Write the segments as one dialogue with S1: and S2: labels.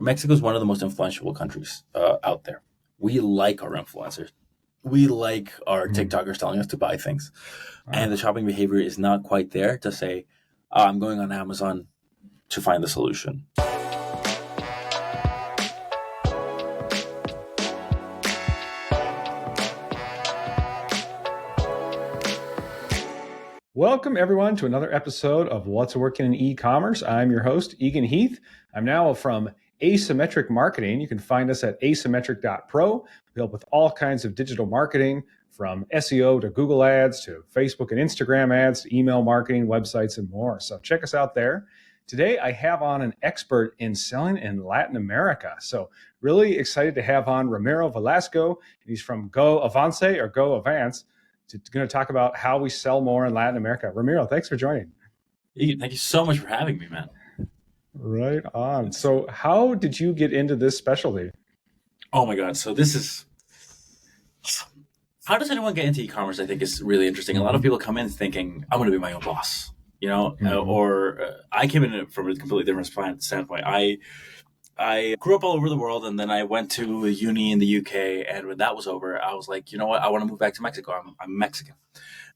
S1: Mexico is one of the most influential countries out there. We like our influencers. We like our TikTokers telling us to buy things. And the shopping behavior is not quite there to say, I'm going on Amazon to find the solution.
S2: Welcome, everyone, to another episode of What's Working in E-Commerce. I'm your host, Eagan Heath. I'm now from Asymmetric Marketing. You can find us at asymmetric.pro. We help with all kinds of digital marketing, from SEO to Google Ads to Facebook and Instagram ads to email marketing, websites, and more. So check us out there. Today, I have on an expert in selling in Latin America. So really excited to have on Ramiro Velasco. He's from GoAvance or GoAvance. Going to talk about how we sell more in Latin America. Ramiro, thanks for joining.
S1: Thank you so much for having me, man.
S2: Right on. So how did you get into this specialty?
S1: Oh my God. So this is, how does anyone get into e-commerce? I think is really interesting. A lot of people come in thinking, I'm going to be my own boss, or I came in from a completely different standpoint. I grew up all over the world, and then I went to a uni in the UK. And when that was over, I was like, you know what? I want to move back to Mexico. I'm Mexican.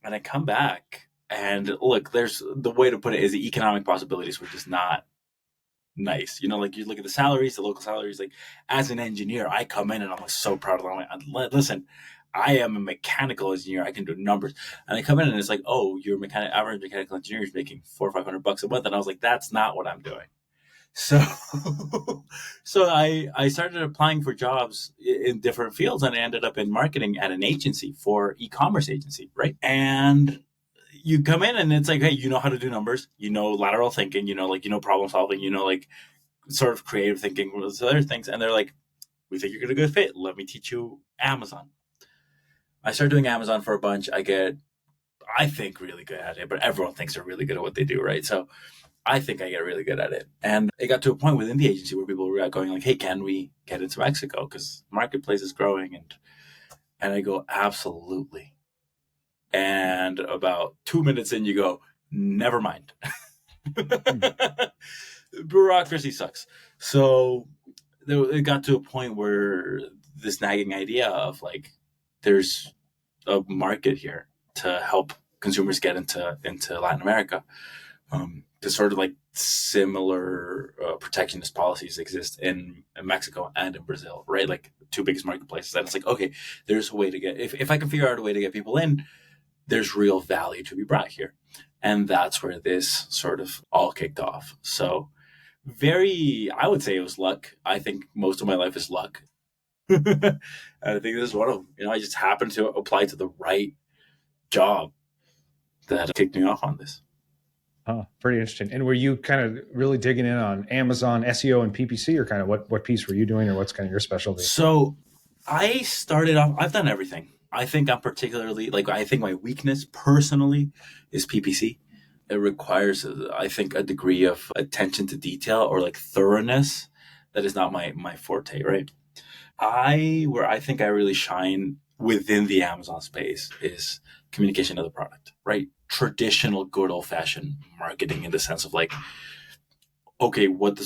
S1: And I come back, and look, there's the way to put it is the economic possibilities were just not nice. Like you look at the salaries, the local salaries. Like as an engineer, I come in and I'm like so proud of them. I'm like, listen, I am a mechanical engineer. I can do numbers. And I come in and it's like, oh, your average mechanical engineer is making $400 or $500 a month. And I was like, that's not what I'm doing. So, I started applying for jobs in different fields, and I ended up in marketing at an agency for e-commerce agency, right? And you come in and it's like, hey, you know how to do numbers, lateral thinking, problem solving, sort of creative thinking, those other things. And they're like, we think you're a good fit. Let me teach you Amazon. I started doing Amazon for a bunch. I think really good at it, but everyone thinks they're really good at what they do, right? So I think I get really good at it. And it got to a point within the agency where people were going like, hey, can we get into Mexico? Because marketplace is growing. And I go, absolutely. And about 2 minutes in, you go, never mind. Bureaucracy sucks. So it got to a point where this nagging idea of like, there's a market here to help consumers get into Latin America. Because sort of like similar protectionist policies exist in Mexico and in Brazil, right? Like two biggest marketplaces. And it's like, okay, there's a way to get, if I can figure out a way to get people in, there's real value to be brought here. And that's where this sort of all kicked off. So I would say it was luck. I think most of my life is luck. And I think this is one of them. I just happened to apply to the right job that kicked me off on this.
S2: Oh, pretty interesting. And were you kind of really digging in on Amazon, SEO, and PPC, or kind of what piece were you doing, or what's kind of your specialty?
S1: So I started off, I've done everything. I think I'm particularly, I think my weakness personally is PPC. It requires, I think, a degree of attention to detail or like thoroughness that is not my forte, right? Where I think I really shine within the Amazon space is communication of the product, right? Traditional good old fashioned marketing in the sense of like, okay, what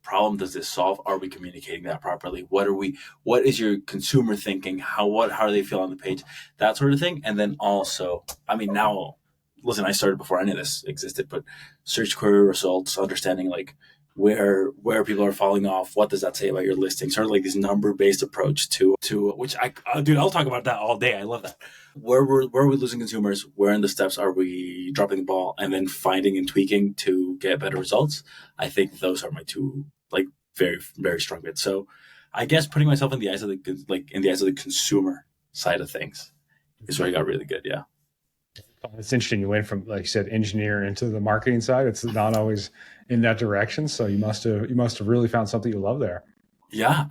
S1: problem does this solve? Are we communicating that properly? What is your consumer thinking? How do they feel on the page? That sort of thing. And then also, now, listen, I started before any of this existed, but search query results, understanding like where people are falling off. What does that say about your listing? Sort of like this number-based approach to which I'll talk about that all day. I love that. Where are we losing consumers? Where in the steps are we dropping the ball? And then finding and tweaking to get better results. I think those are my two very, very strong bits. So I guess putting myself in the eyes of the consumer side of things is where I got really good. Yeah.
S2: It's interesting. You went from, like you said, engineer into the marketing side. It's not always in that direction. So you must have really found something you love there.
S1: Yeah.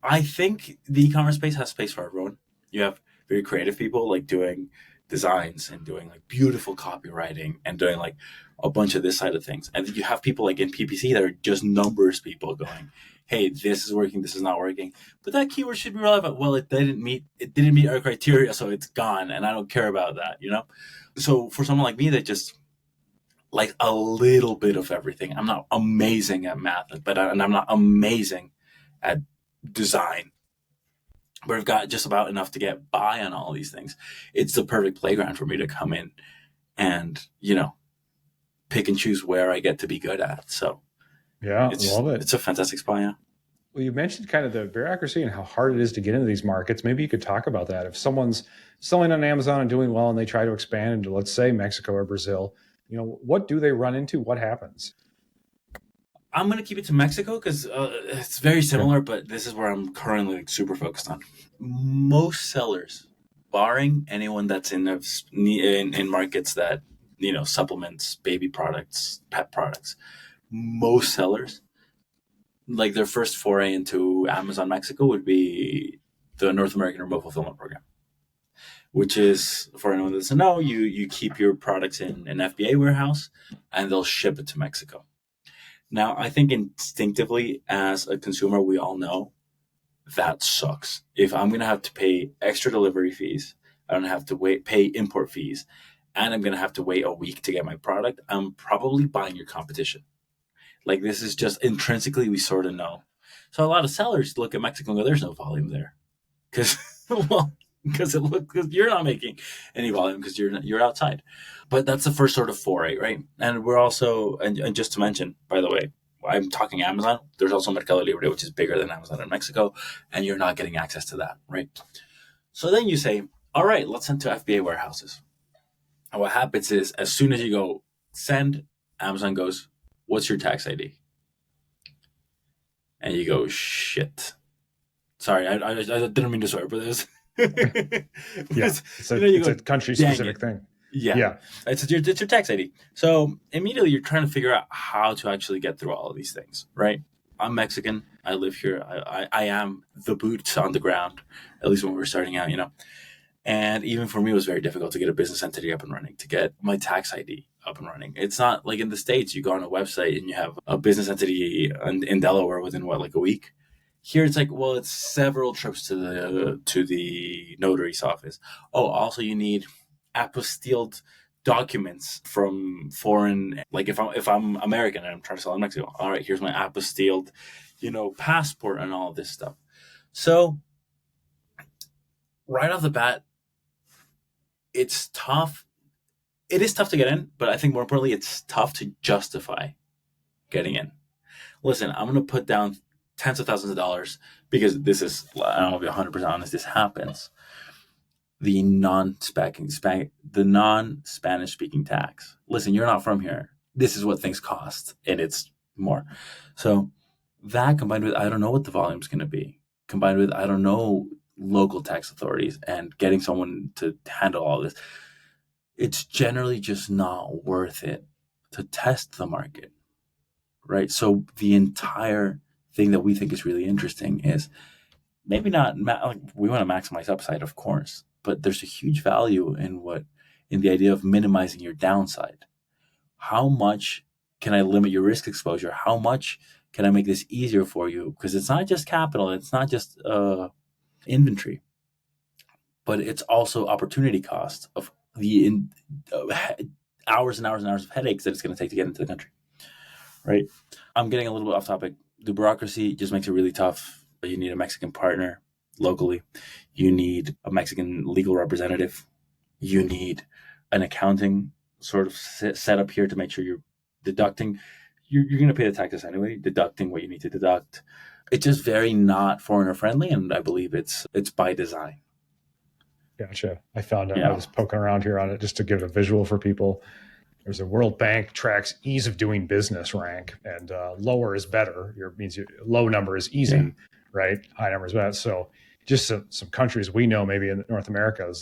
S1: I think the e-commerce space has space for everyone. You have very creative people like doing designs and doing like beautiful copywriting and doing like a bunch of this side of things. And then you have people like in PPC that are just numbers people going, hey, this is working, this is not working. But that keyword should be relevant. Well, it didn't meet our criteria, so it's gone, and I don't care about that, So for someone like me that just like a little bit of everything. I'm not amazing at math, and I'm not amazing at design, but I've got just about enough to get by on all these things. It's the perfect playground for me to come in and, pick and choose where I get to be good at. So
S2: Yeah, love it.
S1: it's a fantastic spot. Yeah.
S2: Well, you mentioned kind of the bureaucracy and how hard it is to get into these markets. Maybe you could talk about that. If someone's selling on Amazon and doing well and they try to expand into, let's say, Mexico or Brazil, what do they run into? What happens?
S1: I'm going to keep it to Mexico because it's very
S2: Okay.
S1: similar, but this is where I'm currently like, super focused on. Most sellers, barring anyone that's in markets that, supplements, baby products, pet products, most sellers, like their first foray into Amazon Mexico would be the North American Remote Fulfillment Program, which is, for anyone that doesn't know, you keep your products in an FBA warehouse and they'll ship it to Mexico. Now, I think instinctively as a consumer, we all know that sucks. If I'm going to have to pay extra delivery fees, I don't have to pay import fees, and I'm going to have to wait a week to get my product, I'm probably buying your competition. Like, this is just intrinsically, we sort of know. So a lot of sellers look at Mexico and go, there's no volume there. Because, well, because you're not making any volume because you're outside. But that's the first sort of foray, right? And we're also, and just to mention, by the way, I'm talking Amazon. There's also Mercado Libre, which is bigger than Amazon in Mexico, and you're not getting access to that, right? So then you say, all right, let's send to FBA warehouses. And what happens is, as soon as you go send, Amazon goes, what's your tax ID? And you go, shit. Sorry, I didn't mean to swear, but there's.
S2: Yeah, it's a,
S1: You
S2: it's
S1: go,
S2: a country
S1: dang
S2: specific
S1: it.
S2: thing.
S1: Yeah,
S2: Yeah.
S1: it's your tax ID. So immediately you're trying to figure out how to actually get through all of these things, right? I'm Mexican. I live here. I am the boots on the ground, at least when we were starting out. And even for me, it was very difficult to get a business entity up and running, to get my tax ID up and running. It's not like in the States, you go on a website and you have a business entity in Delaware within like a week. Here it's like, well, it's several trips to the notary's office. Oh, also you need apostilled documents from foreign, like if I'm American and I'm trying to sell in Mexico, all right, here's my apostilled, passport and all this stuff. So right off the bat, it's tough. It is tough to get in, but I think more importantly, it's tough to justify getting in. Listen, I'm going to put down tens of thousands of dollars because this is, I don't want to be 100% honest, this happens. The non-Spanish speaking tax. Listen, you're not from here. This is what things cost, and it's more. So that combined with I don't know what the volume is going to be, combined with I don't know local tax authorities and getting someone to handle all this, it's generally just not worth it to test the market, right? So the entire thing that we think is really interesting is maybe not like we want to maximize upside, of course, but there's a huge value in the idea of minimizing your downside. How much can I limit your risk exposure? How much can I make this easier for you? Because it's not just capital, it's not just inventory, but it's also opportunity cost of hours and hours and hours of headaches that it's going to take to get into the country, right? I'm getting a little bit off topic. The bureaucracy just makes it really tough. You need a Mexican partner locally. You need a Mexican legal representative. You need an accounting sort of set up here to make sure you're deducting. You're going to pay the taxes anyway, deducting what you need to deduct. It's just very not foreigner friendly, and I believe it's by design.
S2: Gotcha. I
S1: Yeah.
S2: was poking around here on it just to give it a visual for people. There's a World Bank tracks ease of doing business rank, and lower is better. Low number is easy,
S1: Yeah.
S2: right? High number is bad. So just some countries we know, maybe in North America.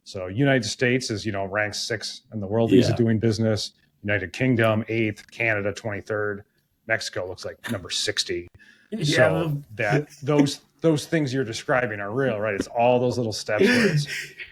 S2: So United States is, ranked 6 in the world ease of
S1: Yeah.
S2: doing business. United Kingdom 8th, Canada 23rd, Mexico looks like number 60.
S1: Yeah.
S2: So that those things you're describing are real, right? It's all those little steps where it's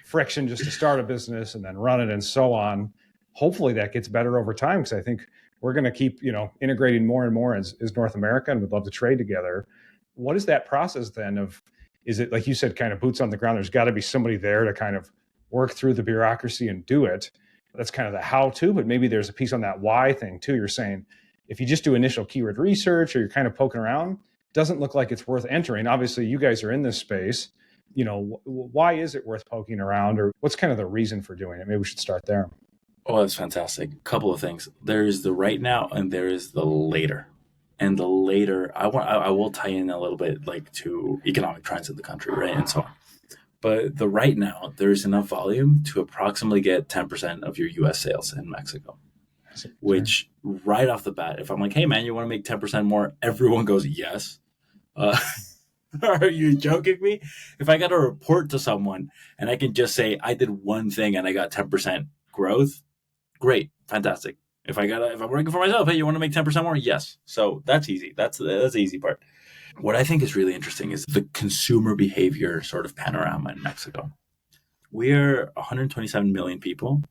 S2: friction just to start a business and then run it and so on. Hopefully that gets better over time because I think we're going to keep, integrating more and more as North America and would love to trade together. What is that process then of, is it like you said, kind of boots on the ground? There's got to be somebody there to kind of work through the bureaucracy and do it. That's kind of the how to, but maybe there's a piece on that why thing too. You're saying if you just do initial keyword research or you're kind of poking around, doesn't look like it's worth entering. Obviously, you guys are in this space. Why is it worth poking around, or what's kind of the reason for doing it? Maybe we should start there.
S1: Oh, that's fantastic. Couple of things. There is the right now and there is the later. And the later, I will tie in a little bit like to economic trends in the country, right? And so on. But the right now, there's enough volume to approximately get 10% of your US sales in Mexico. Which right off the bat, if I'm like, hey man, you want to make 10% more? Everyone goes, yes. Are you joking me? If I got to report to someone and I can just say I did one thing and I got 10% growth, great, fantastic. If I'm working for myself, hey, you want to make 10% more? Yes. So that's easy. That's the easy part. What I think is really interesting is the consumer behavior sort of panorama in Mexico. We are 127 million people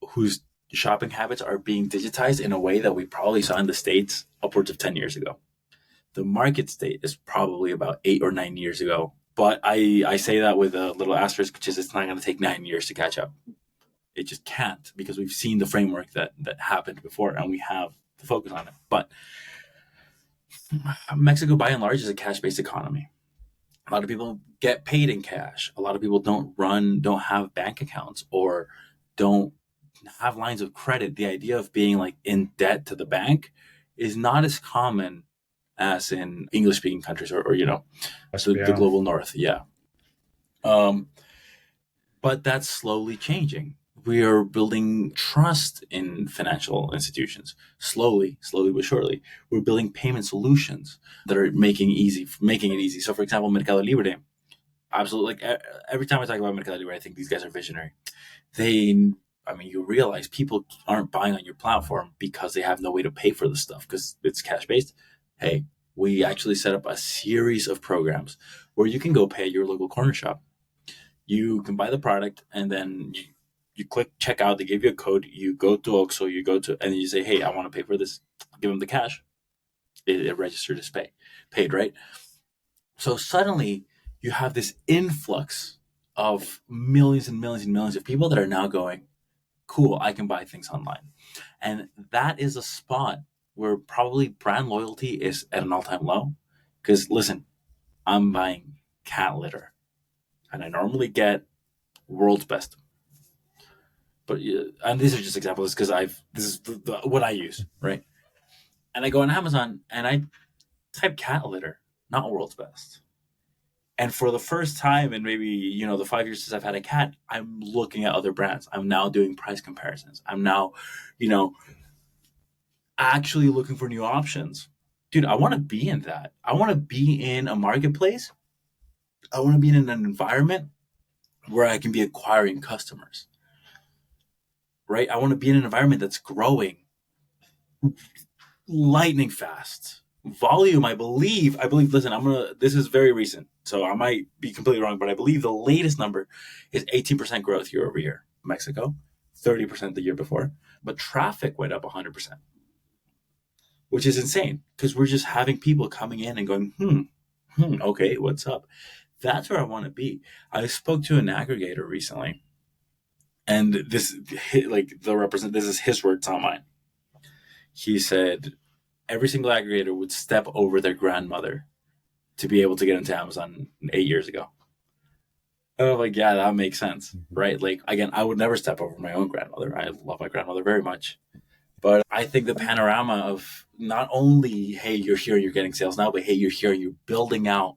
S1: whose shopping habits are being digitized in a way that we probably saw in the States upwards of 10 years ago. The market state is probably about 8 or 9 years ago. But I say that with a little asterisk, which is it's not going to take 9 years to catch up. It just can't, because we've seen the framework that happened before and we have to focus on it. But Mexico, by and large, is a cash-based economy. A lot of people get paid in cash. A lot of people don't have bank accounts or don't have lines of credit. The idea of being like in debt to the bank is not as common as in English speaking countries or the global north. Yeah. But that's slowly changing. We are building trust in financial institutions slowly but surely. We're building payment solutions that are making it easy. So, for example, Mercado Libre, absolutely. Like every time I talk about Mercado Libre, I think these guys are visionary. You realize people aren't buying on your platform because they have no way to pay for the stuff because it's cash based. Hey, we actually set up a series of programs where you can go pay at your local corner shop. You can buy the product and then you click checkout. They give you a code. You go to Oxxo. And then you say, "Hey, I want to pay for this." Give them the cash. It registers as paid, right? So suddenly you have this influx of millions and millions and millions of people that are now going, "Cool, I can buy things online," and that is a spot where probably brand loyalty is at an all-time low. Because listen, I'm buying cat litter, and I normally get world's best. But and these are just examples because this is what I use, right? And I go on Amazon and I type cat litter, not world's best. And for the first time in maybe the 5 years since I've had a cat, I'm looking at other brands. I'm now doing price comparisons. I'm now, actually looking for new options. Dude, I want to be in that. I want to be in a marketplace. I want to be in an environment where I can be acquiring customers. Right? I want to be in an environment that's growing lightning fast. Volume, I believe, listen, this is very recent, so I might be completely wrong, but I believe the latest number is 18% growth year over year. Mexico, 30% the year before, but traffic went up 100%, which is insane because we're just having people coming in and going, okay, what's up? That's where I want to be. I spoke to an aggregator recently, and this is his words, not mine. He said every single aggregator would step over their grandmother to be able to get into Amazon 8 years ago. And I'm like, yeah, that makes sense, right? Like, again, I would never step over my own grandmother. I love my grandmother very much. But I think the panorama of not only, hey, you're here, you're getting sales now, but hey, you're here, you're building out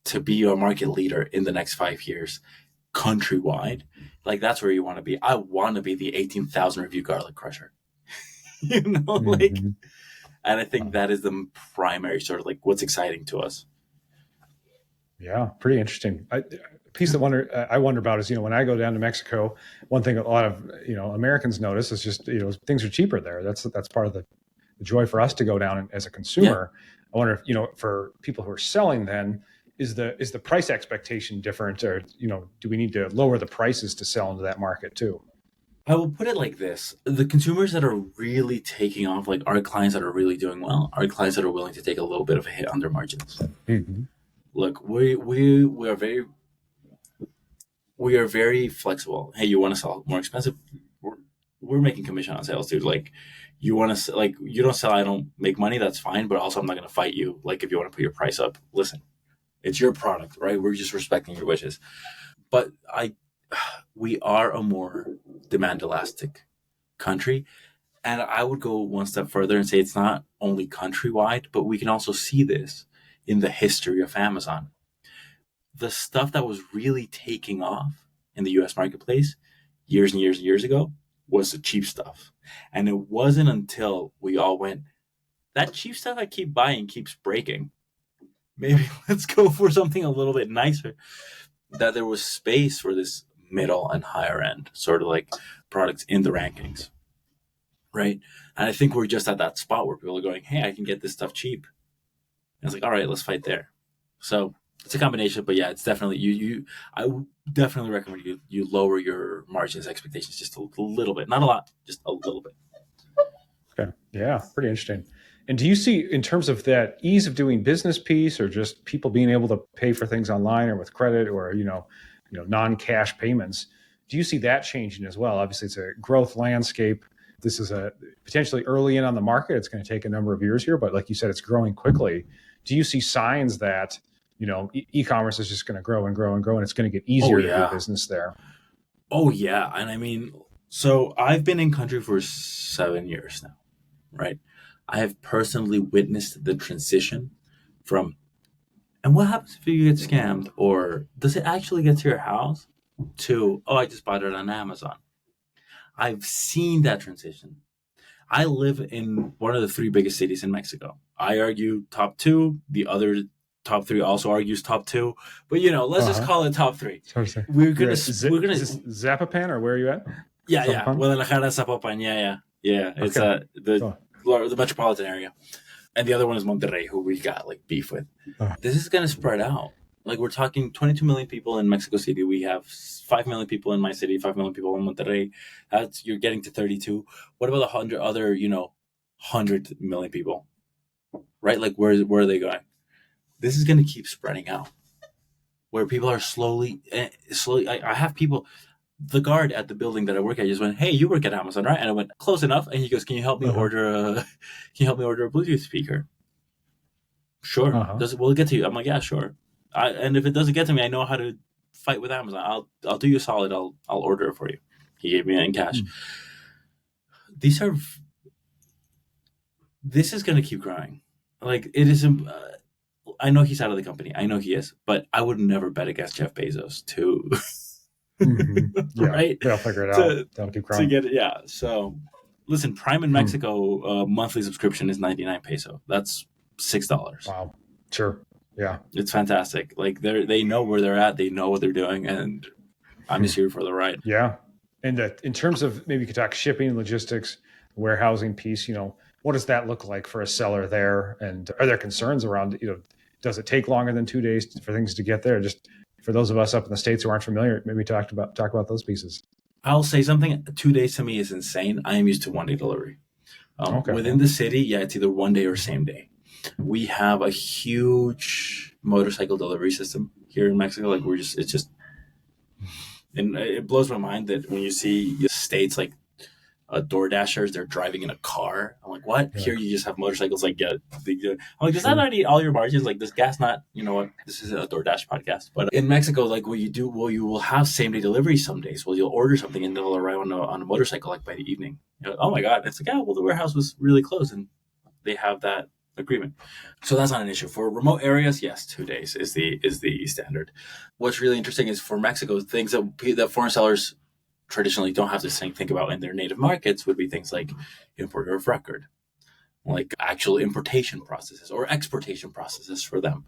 S1: to be a market leader in the next 5 years countrywide. Like, that's where you want to be. I want to be the 18,000 review garlic crusher. And I think that is the primary sort of like what's exciting to us.
S2: Yeah, pretty interesting. A piece that I wonder about is, when I go down to Mexico, one thing a lot of, Americans notice is just, things are cheaper there. That's part of the joy for us to go down as a consumer. Yeah. I wonder if, for people who are selling then, is the price expectation different, or, do we need to lower the prices to sell into that market too?
S1: I will put it like this. The consumers that are really taking off, like our clients that are really doing well, are clients that are willing to take a little bit of a hit on their margins. Mm-hmm. Look, we are very flexible. Hey, you want to sell more expensive? we're making commission on sales, dude. Like, you want to like you don't sell, I don't make money. That's fine, but also I'm not going to fight you. Like, if you want to put your price up, listen, it's your product, right? We're just respecting your wishes. But we are a more demand elastic country, and I would go one step further and say it's not only countrywide, but we can also see this in the history of Amazon. The stuff that was really taking off in the US marketplace years and years and years ago was the cheap stuff. And it wasn't until we all went, that cheap stuff I keep buying keeps breaking. Maybe let's go for something a little bit nicer. That there was space for this middle and higher end, sort of like products in the rankings. Right. And I think we're just at that spot where people are going, hey, I can get this stuff cheap. And it's like, all right, let's fight there. So it's a combination, but yeah, it's definitely I would definitely recommend you lower your margins expectations just a little bit, not a lot, just a little bit.
S2: Okay. Yeah, pretty interesting. And do you see, in terms of that ease of doing business piece, or just people being able to pay for things online or with credit, or non-cash payments, do you see that changing as well? Obviously, it's a growth landscape. This is a potentially early in on the market. It's going to take a number of years here, but like you said, it's growing quickly. Do you see signs that e-commerce is just going to grow and grow and grow, and it's going to get easier to do business there?
S1: Oh yeah, and I mean, so I've been in country for 7 years now, right? I have personally witnessed the transition from, and what happens if you get scammed, or does it actually get to your house, to, oh, I just bought it on Amazon. I've seen that transition. I live in one of the three biggest cities in Mexico. I argue top two. The other top three also argues top two. But let's just call it top three. We're gonna
S2: Zapopan, or where are you at?
S1: Yeah, Zapopan? Yeah. Guadalajara, Zapopan. Yeah. It's the metropolitan area, and the other one is Monterrey, who we got like beef with. This is gonna spread out. Like, we're talking 22 million people in Mexico City. We have 5 million people in my city, 5 million people in Monterrey. You're getting to 32. What about 100 other, 100 million people, right? Like, where are they going? This is going to keep spreading out, where people are slowly. I have people, the guard at the building that I work at just went, hey, you work at Amazon, right? And I went, close enough. And he goes, can you help me order a Bluetooth speaker? Sure. Will it get to you? I'm like, yeah, sure. And if it doesn't get to me, I know how to fight with Amazon. I'll do you a solid. I'll order it for you. He gave me it in cash. This is going to keep growing. Like, it is. I know he's out of the company. I know he is, but I would never bet against Jeff Bezos to.
S2: Yeah, right? They'll figure it out. They'll keep growing.
S1: To get it, yeah. So, listen, Prime in Mexico monthly subscription is 99 peso. That's $6.
S2: Wow. Sure. Yeah.
S1: It's fantastic. Like, they know where they're at. They know what they're doing, and I'm just here for the ride.
S2: Yeah. And in terms of, maybe you could talk shipping, logistics, warehousing piece, what does that look like for a seller there? And are there concerns around, does it take longer than 2 days for things to get there? Just for those of us up in the States who aren't familiar, maybe talk about those pieces.
S1: I'll say something. 2 days to me is insane. I am used to 1 day delivery. Within the city, yeah, it's either 1 day or same day. We have a huge motorcycle delivery system here in Mexico. Like, and it blows my mind that when you see states like DoorDashers, they're driving in a car. I'm like, what? Yeah. Here you just have motorcycles. Like, I'm like, does that not eat all your margins? Like, does gas not? You know what? This is a DoorDash podcast. But in Mexico, like, what you do, you will have same day delivery some days. Well, you'll order something and it'll arrive on a motorcycle like by the evening. Oh my God! It's like, yeah, well, the warehouse was really close and they have that agreement. So that's not an issue. For remote areas, yes, 2 days is the standard. What's really interesting is for Mexico, things that foreign sellers traditionally don't have to think about in their native markets would be things like importer of record, like actual importation processes or exportation processes for them,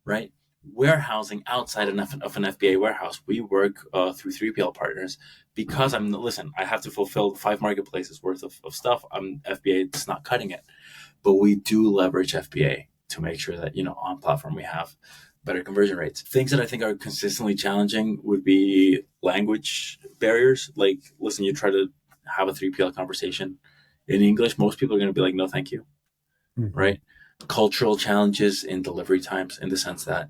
S1: right? Warehousing outside of an FBA warehouse. We work through 3PL partners because I have to fulfill 5 marketplaces worth of stuff. FBA, it's not cutting it. But we do leverage FBA to make sure that, on platform we have better conversion rates. Things that I think are consistently challenging would be language barriers. Like, listen, you try to have a 3PL conversation in English, most people are going to be like, no, thank you. Mm-hmm. Right? Cultural challenges in delivery times, in the sense that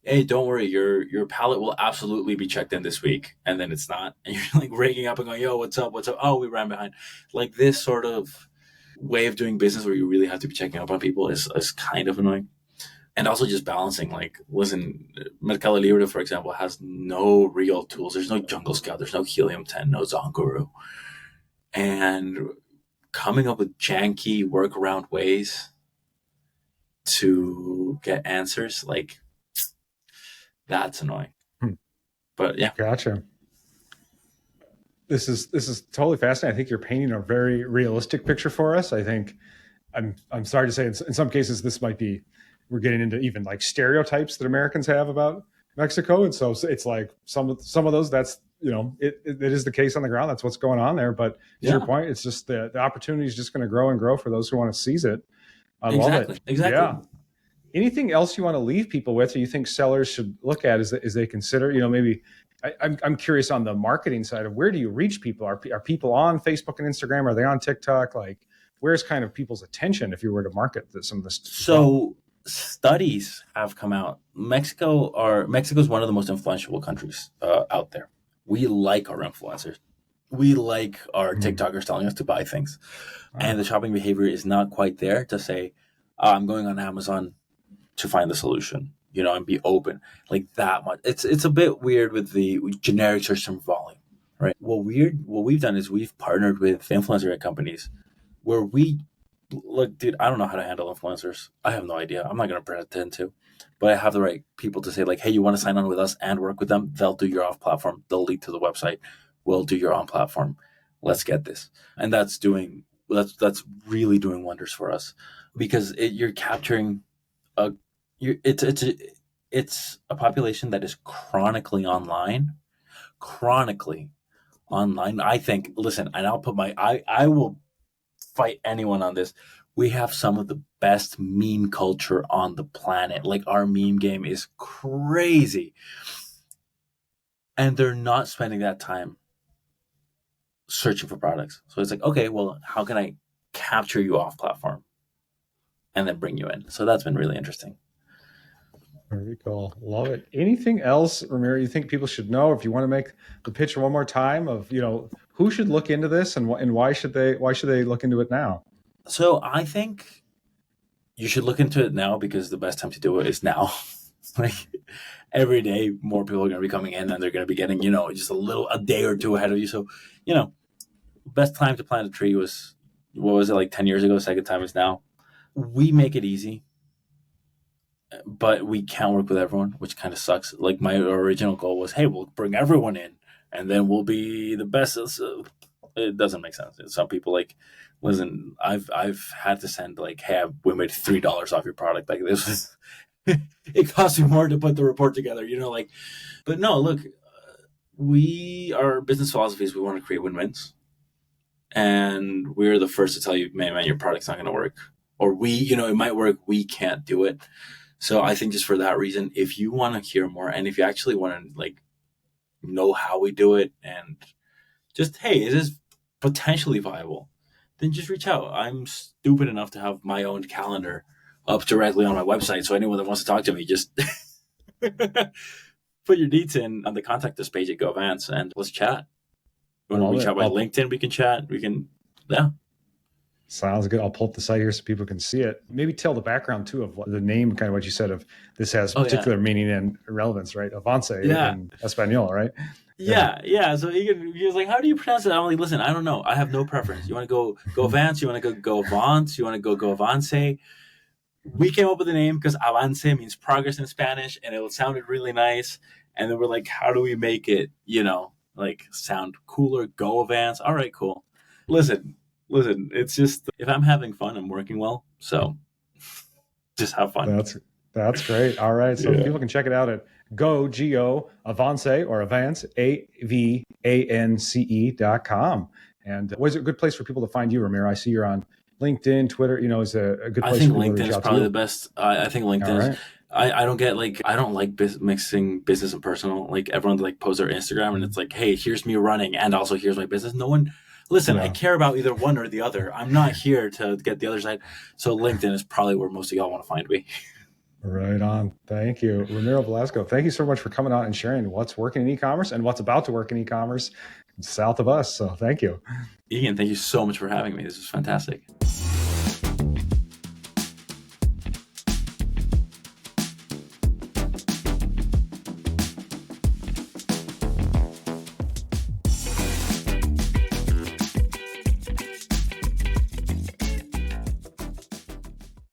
S1: hey, don't worry, your pallet will absolutely be checked in this week, and then it's not, and you're like raking up and going, yo, what's up, what's up? Oh, we ran behind. Like this sort of way of doing business where you really have to be checking up on people is kind of annoying. And also just balancing, like, listen, Mercado Libre, for example, has no real tools. There's no Jungle Scout, there's no Helium 10, no Zonguru. And coming up with janky workaround ways to get answers, like, that's annoying.
S2: Hmm.
S1: But yeah.
S2: Gotcha. This is totally fascinating. I think you're painting a very realistic picture for us. I think I'm sorry to say in some cases this might be, we're getting into even like stereotypes that Americans have about Mexico, and so it's like some of those, that's, you know, it is the case on the ground. That's what's going on there. But to your point, it's just the opportunity is just going to grow and grow for those who want to seize it. I love it.
S1: Exactly.
S2: Yeah. Anything else you want to leave people with, or you think sellers should look at as they consider, you know, maybe I'm curious on the marketing side of where do you reach people? Are people on Facebook and Instagram? Are they on TikTok? Like, where's kind of people's attention if you were to market some of this?
S1: So studies have come out. Mexico is one of the most influential countries out there. We like our influencers. We like our TikTokers telling us to buy things. And the shopping behavior is not quite there to say, I'm going on Amazon to find the solution, you know, and be open like that much. It's a bit weird with the generic search term volume, right? What we've done is we've partnered with influencer companies where we look, dude, I don't know how to handle influencers. I have no idea. I'm not going to pretend to, but I have the right people to say like, hey, you want to sign on with us and work with them? They'll do your off platform. They'll lead to the website. We'll do your on platform. Let's get this. And that's really doing wonders for us because you're capturing it's a population that is chronically online. I think, listen, and I'll put I will fight anyone on this. We have some of the best meme culture on the planet. Like our meme game is crazy. And they're not spending that time searching for products. So it's like, okay, well, how can I capture you off platform and then bring you in? So that's been really interesting.
S2: Very cool. Love it. Anything else, Ramiro, you think people should know? If you want to make the pitch one more time of, you know, who should look into this and why should they look into it now?
S1: So I think you should look into it now because the best time to do it is now. Like every day, more people are going to be coming in and they're going to be getting, you know, just a day or two ahead of you. So, you know, best time to plant a tree was, what was it, like 10 years ago? Second time is now. We make it easy, but we can't work with everyone, which kind of sucks. Like my original goal was, hey, we'll bring everyone in and then we'll be the best. It doesn't make sense. Some people like, listen, I've had to send like, hey, we made $3 off your product. Like this was, it costs me more to put the report together, you know, like, but no, look, our business philosophy is we want to create win-wins. And we're the first to tell you, man, your product's not going to work. Or it might work, we can't do it. So I think just for that reason, if you want to hear more and if you actually want to like know how we do it and just, hey, is this potentially viable? Then just reach out. I'm stupid enough to have my own calendar up directly on my website. So anyone that wants to talk to me, just put your deets in on the contact us page at GoAvance and let's chat. You want to reach out by LinkedIn? We can chat. Yeah.
S2: Sounds good. I'll pull up the site here so people can see it. Maybe tell the background too of the name, kind of what you said of this has particular meaning and relevance, right? Avance in Espanol, right?
S1: Yeah. So he was like, how do you pronounce it? I'm like, listen, I don't know. I have no preference. You want to go Avance? You want to go Avance? You want to go Avance? We came up with the name because Avance means progress in Spanish, and it sounded really nice. And then we're like, how do we make it, you know, like sound cooler? GoAvance. All right, cool. Listen, it's just, if I'm having fun, I'm working well. So just have fun.
S2: That's great. All right. So people can check it out at Avance or Avance, AVANCE.com. And what is a good place for people to find you, Ramiro? I see you're on LinkedIn, Twitter, you know, is a good place.
S1: I think LinkedIn is probably the best. I think LinkedIn is, I don't like mixing business and personal. Like everyone like posts their Instagram and it's like, hey, here's me running and also here's my business. No one, listen, I care about either one or the other. I'm not here to get the other side. So LinkedIn is probably where most of y'all want to find me.
S2: Right on. Thank you, Ramiro Velasco. Thank you so much for coming on and sharing what's working in e-commerce and what's about to work in e-commerce south of us. So thank you.
S1: Eagan, thank you so much for having me. This was fantastic.